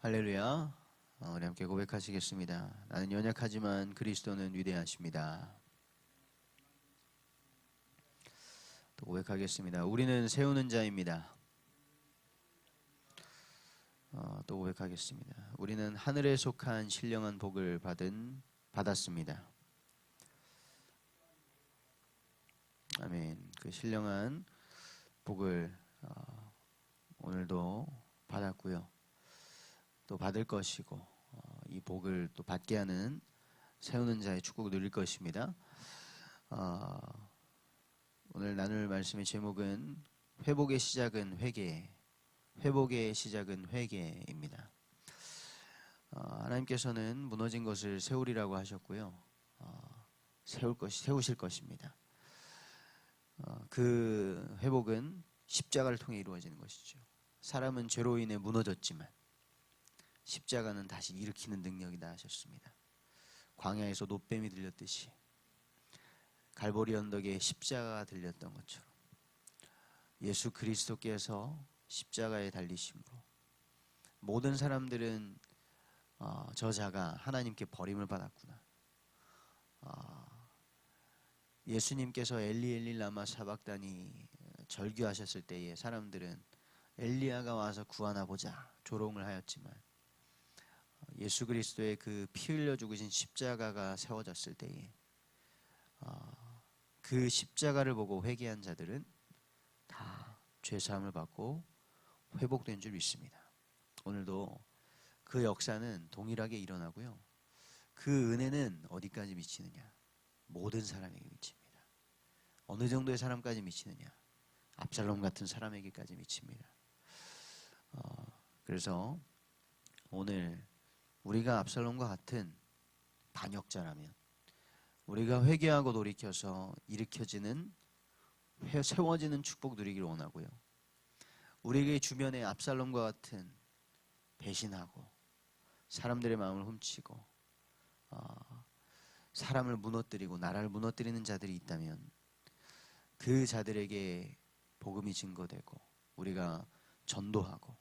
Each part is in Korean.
할렐루야. 우리 함께 고백하시겠습니다. 나는 연약하지만 그리스도는 위대하십니다. 또 고백하겠습니다. 우리는 세우는 자입니다. 또 고백하겠습니다. 우리는 하늘에 속한 신령한 복을 받았습니다. 아멘. 그 신령한 복을 오늘도 받았고요. 또 받을 것이고 이 복을 또 받게 하는 세우는 자의 축복을 누릴 것입니다. 오늘 나눌 말씀의 제목은 회복의 시작은 회개, 회복의 시작은 회개입니다. 하나님께서는 무너진 것을 세우리라고 하셨고요. 세우실 것입니다. 그 회복은 십자가를 통해 이루어지는 것이죠. 사람은 죄로 인해 무너졌지만 십자가는 다시 일으키는 능력이다 하셨습니다. 광야에서 놋뱀이 들렸듯이 갈보리 언덕에 십자가가 들렸던 것처럼 예수 그리스도께서 십자가에 달리심으로 모든 사람들은 저 자가 하나님께 버림을 받았구나. 예수님께서 엘리 엘리 라마 사박다니 절규하셨을 때에 사람들은 엘리야가 와서 구하나 보자 조롱을 하였지만 예수 그리스도의 그 피 흘려 죽으신 십자가가 세워졌을 때에 그 십자가를 보고 회개한 자들은 다 죄사함을 받고 회복된 줄 믿습니다. 오늘도 그 역사는 동일하게 일어나고요. 그 은혜는 어디까지 미치느냐? 모든 사람에게 미칩니다. 어느 정도의 사람까지 미치느냐? 압살롬 같은 사람에게까지 미칩니다. 그래서 오늘 우리가 압살롬과 같은 반역자라면 우리가 회개하고 돌이켜서 일으켜지는 세워지는 축복 누리기를 원하고요. 우리에게 주변에 압살롬과 같은 배신하고 사람들의 마음을 훔치고 사람을 무너뜨리고 나라를 무너뜨리는 자들이 있다면 그 자들에게 복음이 증거되고 우리가 전도하고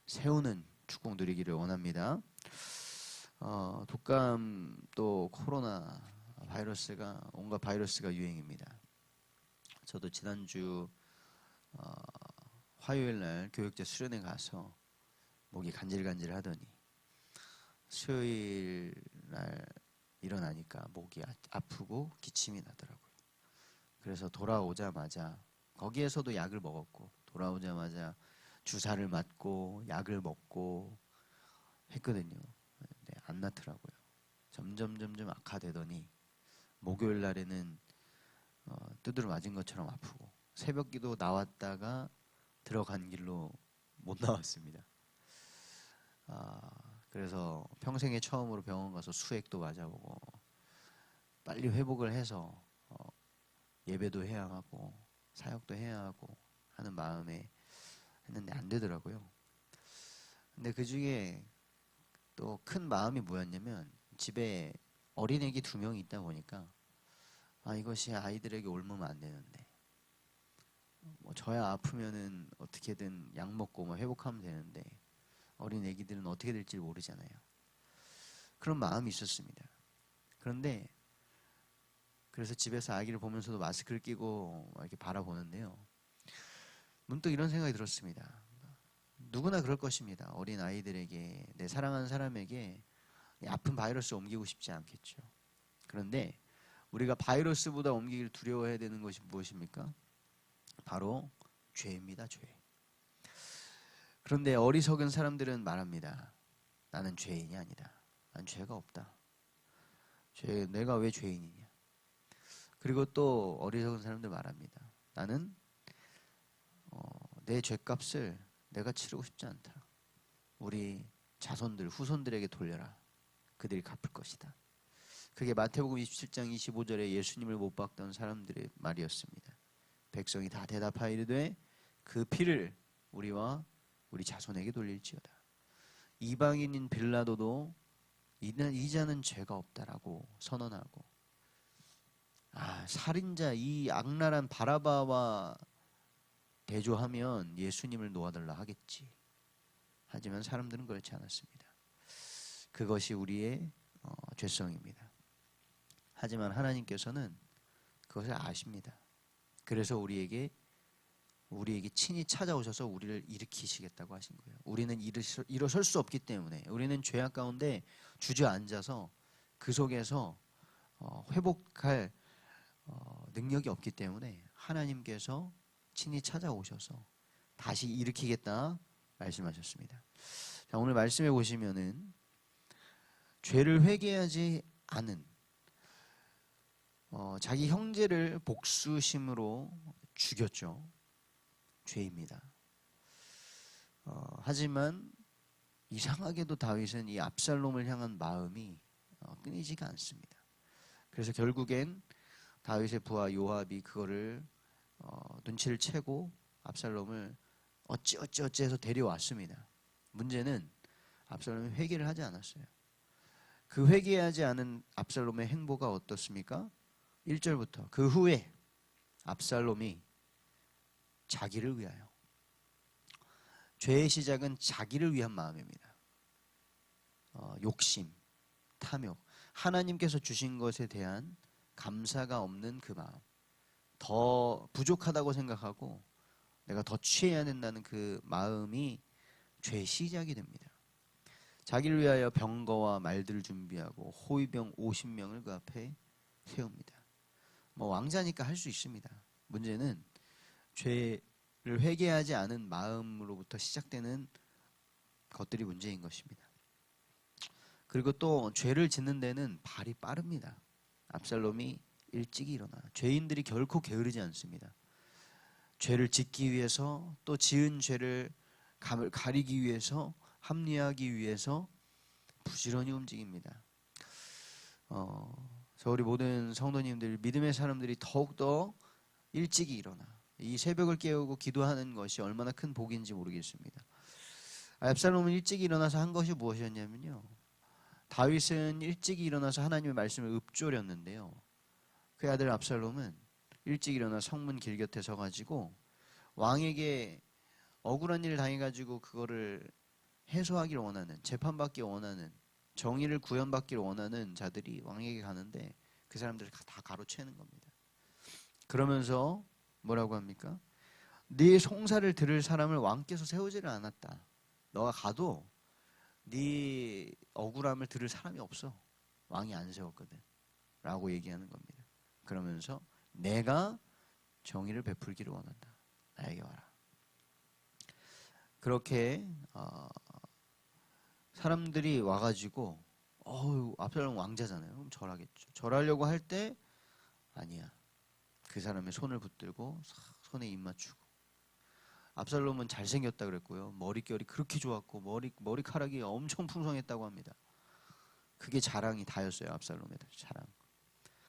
세우는 축복 누리기를 원합니다. 독감 또 코로나 바이러스가 온갖 바이러스가 유행입니다. 저도 지난주 화요일 날 교육자 수련회 가서 목이 간질간질 하더니 수요일 날 일어나니까 목이 아프고 기침이 나더라고요. 그래서 돌아오자마자 거기에서도 약을 먹었고 돌아오자마자 주사를 맞고 약을 먹고 했거든요. 근데 안 낫더라고요. 점점 악화되더니 목요일 날에는 두드러 맞은 것처럼 아프고 새벽 기도 나왔다가 들어간 길로 못 나왔습니다. 그래서 평생에 처음으로 병원 가서 수액도 맞아보고 빨리 회복을 해서 예배도 해야 하고 사역도 해야 하고 하는 마음에 했는데 안 되더라고요. 근데 그 중에 또 큰 마음이 뭐였냐면 집에 어린애기 2명이 있다 보니까 이것이 아이들에게 옮으면 안 되는데 저야 아프면은 어떻게든 약 먹고 회복하면 되는데 어린 애기들은 어떻게 될지 모르잖아요. 그런 마음이 있었습니다. 그런데 그래서 집에서 아기를 보면서도 마스크를 끼고 이렇게 바라보는데요. 문득 이런 생각이 들었습니다. 누구나 그럴 것입니다. 어린 아이들에게 내 사랑하는 사람에게 아픈 바이러스 옮기고 싶지 않겠죠. 그런데 우리가 바이러스보다 옮기기를 두려워해야 되는 것이 무엇입니까? 바로 죄입니다. 죄. 그런데 어리석은 사람들은 말합니다. 나는 죄인이 아니다. 난 죄가 없다. 내가 왜 죄인이냐. 그리고 또 어리석은 사람들 말합니다. 나는 내 죄값을 내가 치르고 싶지 않다. 우리 자손들, 후손들에게 돌려라. 그들이 갚을 것이다. 그게 마태복음 27장 25절에 예수님을 못 박던 사람들의 말이었습니다. 백성이 다 대답하여 이르되 그 피를 우리와 우리 자손에게 돌릴지어다. 이방인인 빌라도도 이 자는 죄가 없다라고 선언하고 살인자 이 악랄한 바라바와 대조하면 예수님을 놓아달라 하겠지 하지만 사람들은 그렇지 않았습니다. 그것이 우리의 죄성입니다. 하지만 하나님께서는 그것을 아십니다. 그래서 우리에게 친히 찾아오셔서 우리를 일으키시겠다고 하신 거예요. 우리는 일어설 수 없기 때문에, 우리는 죄악 가운데 주저앉아서 그 속에서 회복할 능력이 없기 때문에 하나님께서 친히 찾아오셔서 다시 일으키겠다 말씀하셨습니다. 자, 오늘 말씀해 보시면은 죄를 회개하지 않은 자기 형제를 복수심으로 죽였죠. 죄입니다. 하지만 이상하게도 다윗은 이 압살롬을 향한 마음이 끊이지가 않습니다. 그래서 결국엔 다윗의 부하 요압이 그거를 눈치를 채고 압살롬을 어찌 해서 데려왔습니다. 문제는 압살롬이 회개를 하지 않았어요. 그 회개하지 않은 압살롬의 행보가 어떻습니까? 1절부터 그 후에 압살롬이 자기를 위하여, 죄의 시작은 자기를 위한 마음입니다. 욕심, 탐욕, 하나님께서 주신 것에 대한 감사가 없는 그 마음, 더 부족하다고 생각하고 내가 더 취해야 된다는 그 마음이 죄의 시작이 됩니다. 자기를 위하여 병거와 말들을 준비하고 호위병 50명을 그 앞에 세웁니다. 왕자니까 할 수 있습니다. 문제는 죄를 회개하지 않은 마음으로부터 시작되는 것들이 문제인 것입니다. 그리고 또 죄를 짓는 데는 발이 빠릅니다. 압살롬이 일찍이 일어나, 죄인들이 결코 게으르지 않습니다. 죄를 짓기 위해서, 또 지은 죄를 가리기 위해서, 합리화하기 위해서 부지런히 움직입니다. 우리 모든 성도님들, 믿음의 사람들이 더욱더 일찍이 일어나 이 새벽을 깨우고 기도하는 것이 얼마나 큰 복인지 모르겠습니다. 압살롬은 일찍이 일어나서 한 것이 무엇이었냐면요, 다윗은 일찍이 일어나서 하나님의 말씀을 읊조렸는데요, 그의 아들 압살롬은 일찍 일어나 성문 길 곁에 서가지고 왕에게 억울한 일을 당해가지고 그거를 해소하기를 원하는, 재판받기 원하는, 정의를 구현받기를 원하는 자들이 왕에게 가는데 그 사람들을 다 가로채는 겁니다. 그러면서 뭐라고 합니까? 네 송사를 들을 사람을 왕께서 세우지를 않았다. 너가 가도 네 억울함을 들을 사람이 없어. 왕이 안 세웠거든. 라고 얘기하는 겁니다. 그러면서 내가 정의를 베풀기를 원한다. 나에게 와라. 그렇게 사람들이 와가지고 압살롬 왕자잖아요. 그럼 절하겠죠. 절하려고 할 때 아니야. 그 사람의 손을 붙들고 손에 입 맞추고. 압살롬은 잘생겼다 그랬고요. 머릿결이 그렇게 좋았고 머리카락이 엄청 풍성했다고 합니다. 그게 자랑이 다였어요. 압살롬의 자랑.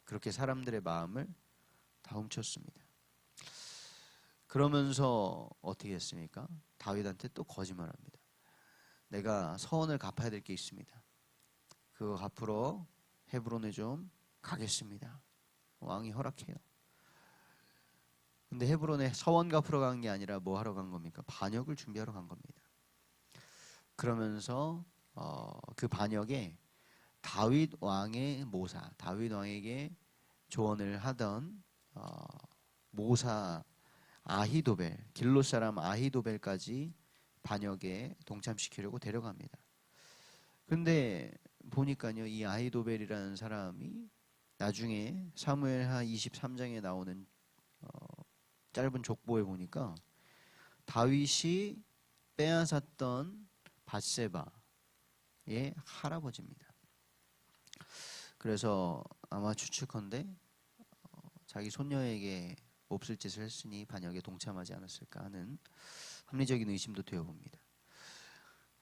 그렇게 사람들의 마음을 다 훔쳤습니다. 그러면서 어떻게 했습니까? 다윗한테 또 거짓말합니다. 내가 서원을 갚아야 될 게 있습니다. 그거 갚으러 헤브론에 좀 가겠습니다. 왕이 허락해요. 근데 헤브론에 서원 갚으러 간 게 아니라 뭐 하러 간 겁니까? 반역을 준비하러 간 겁니다. 그러면서 그 반역에 다윗 왕의 모사, 다윗 왕에게 조언을 하던 모사 아히도벨, 길롯 사람 아히도벨까지 반역에 동참시키려고 데려갑니다. 근데 보니까요, 이 아히도벨이라는 사람이 나중에 사무엘하 23장에 나오는 짧은 족보에 보니까 다윗이 빼앗았던 밧세바의 할아버지입니다. 그래서 아마 추측컨대 자기 손녀에게 몹쓸 짓을 했으니 반역에 동참하지 않았을까 하는 합리적인 의심도 되어봅니다.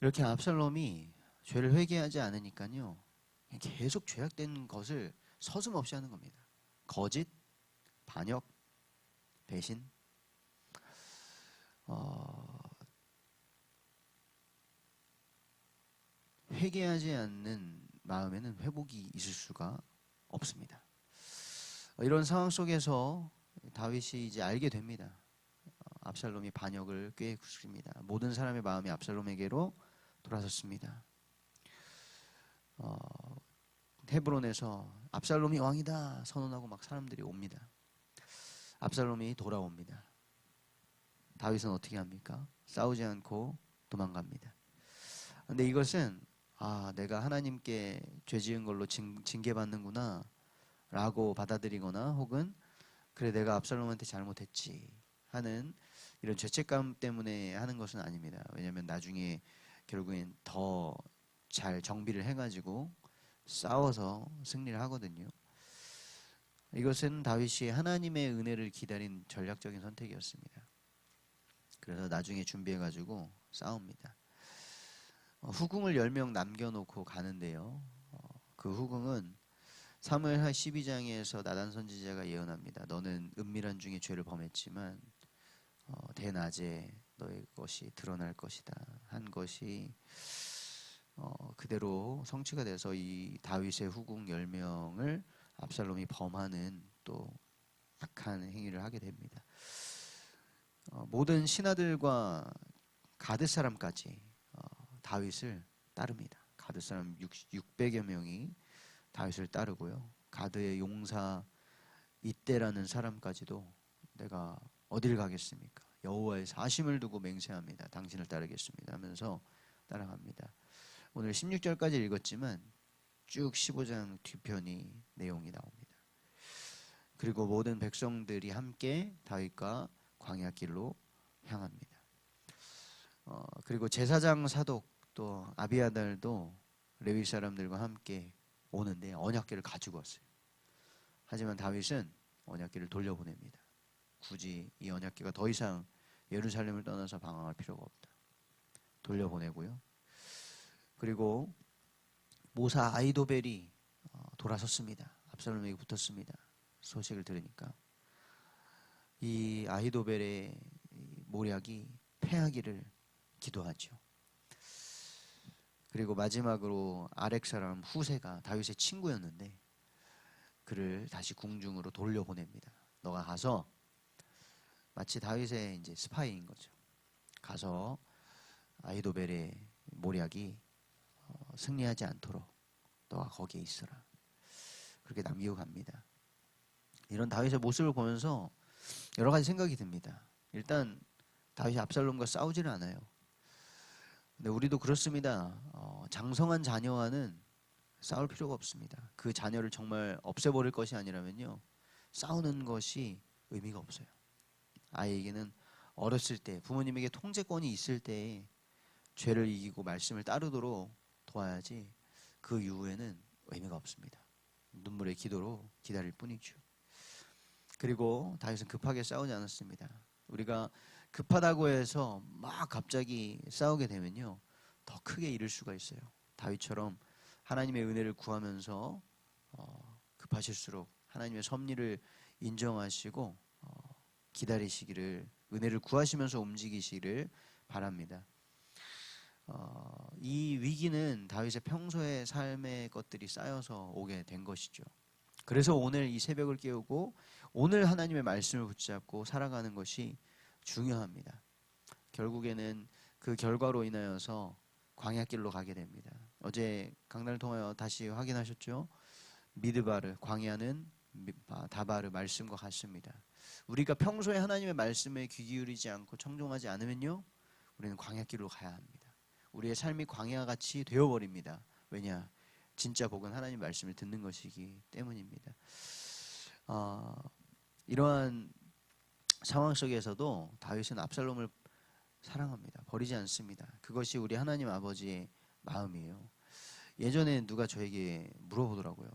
이렇게 압살롬이 죄를 회개하지 않으니까요, 계속 죄악된 것을 서슴없이 하는 겁니다. 거짓, 반역, 배신. 회개하지 않는 마음에는 회복이 있을 수가 없습니다. 이런 상황 속에서 다윗이 이제 알게 됩니다. 압살롬이 반역을 꾀했습니다. 모든 사람의 마음이 압살롬에게로 돌아섰습니다. 헤브론에서 압살롬이 왕이다 선언하고 막 사람들이 옵니다. 압살롬이 돌아옵니다. 다윗은 어떻게 합니까? 싸우지 않고 도망갑니다. 근데 이것은 내가 하나님께 죄 지은 걸로 징계받는구나 라고 받아들이거나 혹은 그래 내가 압살롬한테 잘못했지 하는 이런 죄책감 때문에 하는 것은 아닙니다. 왜냐하면 나중에 결국엔 더 잘 정비를 해가지고 싸워서 승리를 하거든요. 이것은 다윗이 하나님의 은혜를 기다린 전략적인 선택이었습니다. 그래서 나중에 준비해가지고 싸웁니다. 후궁을 10명 남겨놓고 가는데요. 그 후궁은 사무엘하 12장에서 나단 선지자가 예언합니다. 너는 은밀한 중에 죄를 범했지만 대낮에 너의 것이 드러날 것이다 한 것이 그대로 성취가 돼서 이 다윗의 후궁 10명을 압살롬이 범하는 또 악한 행위를 하게 됩니다. 모든 신하들과 가드 사람까지 다윗을 따릅니다. 가드 사람 600여 명이 다윗을 따르고요. 가드의 용사 이때라는 사람까지도 내가 어딜 가겠습니까? 여호와의 사심을 두고 맹세합니다. 당신을 따르겠습니다 하면서 따라갑니다. 오늘 16절까지 읽었지만 쭉 15장 뒤편이 내용이 나옵니다. 그리고 모든 백성들이 함께 다윗과 광야길로 향합니다. 그리고 제사장 사독 또 아비아달도 레위 사람들과 함께 오는데 언약궤를 가지고 왔어요. 하지만 다윗은 언약궤를 돌려보냅니다. 굳이 이 언약궤가 더 이상 예루살렘을 떠나서 방황할 필요가 없다. 돌려보내고요. 그리고 모사 아히도벨이 돌아섰습니다. 압살롬에게 붙었습니다. 소식을 들으니까 이 아히도벨의 모략이 패하기를 기도하죠. 그리고 마지막으로 아렉 사람 후세가 다윗의 친구였는데 그를 다시 궁중으로 돌려보냅니다. 너가 가서 마치 다윗의 이제 스파이인 거죠. 가서 아히도벨의 모략이 승리하지 않도록 너가 거기에 있어라. 그렇게 남기고 갑니다. 이런 다윗의 모습을 보면서 여러 가지 생각이 듭니다. 일단 다윗이 압살롬과 싸우지는 않아요. 근데 우리도 그렇습니다. 장성한 자녀와는 싸울 필요가 없습니다. 그 자녀를 정말 없애버릴 것이 아니라면요, 싸우는 것이 의미가 없어요. 아이에게는 어렸을 때 부모님에게 통제권이 있을 때 죄를 이기고 말씀을 따르도록 도와야지 그 이후에는 의미가 없습니다. 눈물의 기도로 기다릴 뿐이죠. 그리고 다윗은 급하게 싸우지 않았습니다. 우리가 급하다고 해서 막 갑자기 싸우게 되면요, 더 크게 잃을 수가 있어요. 다윗처럼 하나님의 은혜를 구하면서 급하실수록 하나님의 섭리를 인정하시고 기다리시기를, 은혜를 구하시면서 움직이시기를 바랍니다. 이 위기는 다윗의 평소의 삶의 것들이 쌓여서 오게 된 것이죠. 그래서 오늘 이 새벽을 깨우고 오늘 하나님의 말씀을 붙잡고 살아가는 것이 중요합니다. 결국에는 그 결과로 인하여서 광야길로 가게 됩니다. 어제 강단을 통하여 다시 확인하셨죠? 미드바르, 광야는 다바르, 말씀과 같습니다. 우리가 평소에 하나님의 말씀에 귀 기울이지 않고 청종하지 않으면요, 우리는 광야길로 가야 합니다. 우리의 삶이 광야같이 되어버립니다. 왜냐? 진짜 복은 하나님 말씀을 듣는 것이기 때문입니다. 이러한 상황 속에서도 다윗은 압살롬을 사랑합니다. 버리지 않습니다. 그것이 우리 하나님 아버지의 마음이에요. 예전에 누가 저에게 물어보더라고요.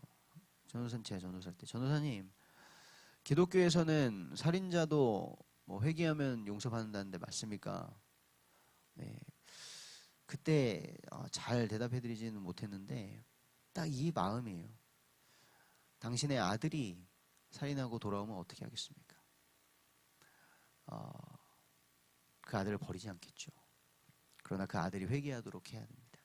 제가 전도사일 때, 전도사님, 기독교에서는 살인자도 뭐 회개하면 용서받는다는데 맞습니까? 네. 그때 잘 대답해드리지는 못했는데 딱 이 마음이에요. 당신의 아들이 살인하고 돌아오면 어떻게 하겠습니까? 그 아들을 버리지 않겠죠. 그러나 그 아들이 회개하도록 해야 됩니다.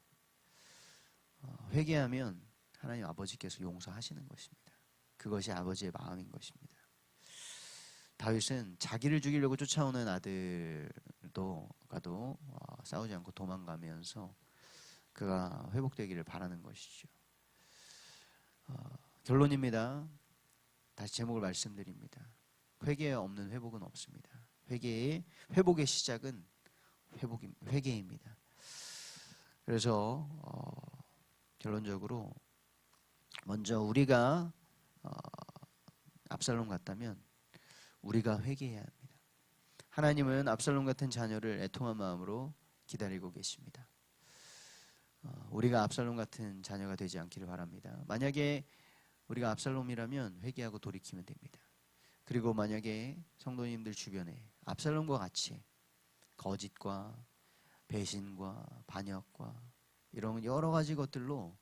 회개하면 하나님 아버지께서 용서하시는 것입니다. 그것이 아버지의 마음인 것입니다. 다윗은 자기를 죽이려고 쫓아오는 아들도 싸우지 않고 도망가면서 그가 회복되기를 바라는 것이죠. 결론입니다. 다시 제목을 말씀드립니다. 회개 없는 회복은 없습니다. 회복의 시작은 회개입니다. 그래서 결론적으로 먼저 우리가 압살롬 같다면 우리가 회개해야 합니다. 하나님은 압살롬 같은 자녀를 애통한 마음으로 기다리고 계십니다. 우리가 압살롬 같은 자녀가 되지 않기를 바랍니다. 만약에 우리가 압살롬이라면 회개하고 돌이키면 됩니다. 그리고 만약에 성도님들 주변에 압살롬과 같이 거짓과 배신과 반역과 이런 여러 가지 것들로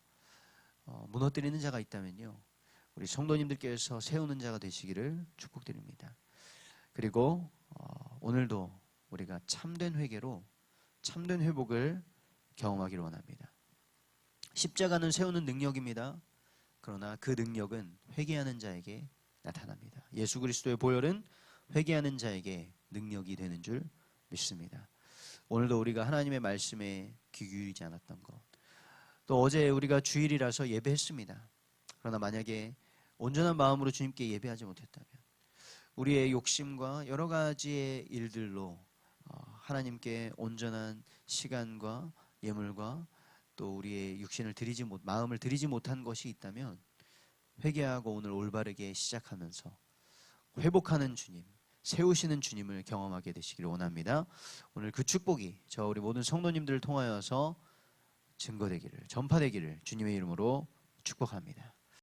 무너뜨리는 자가 있다면요, 우리 성도님들께서 세우는 자가 되시기를 축복드립니다. 그리고 오늘도 우리가 참된 회개로 참된 회복을 경험하기를 원합니다. 십자가는 세우는 능력입니다. 그러나 그 능력은 회개하는 자에게 나타납니다. 예수 그리스도의 보혈은 회개하는 자에게 능력이 되는 줄 믿습니다. 오늘도 우리가 하나님의 말씀에 귀 기울이지 않았던 것, 또 어제 우리가 주일이라서 예배했습니다. 그러나 만약에 온전한 마음으로 주님께 예배하지 못했다면 우리의 욕심과 여러 가지의 일들로 하나님께 온전한 시간과 예물과 또 우리의 육신을 마음을 드리지 못한 것이 있다면 회개하고 오늘 올바르게 시작하면서 회복하는 주님, 세우시는 주님을 경험하게 되시기를 원합니다. 오늘 그 축복이 저 우리 모든 성도님들을 통하여서 증거되기를, 전파되기를 주님의 이름으로 축복합니다.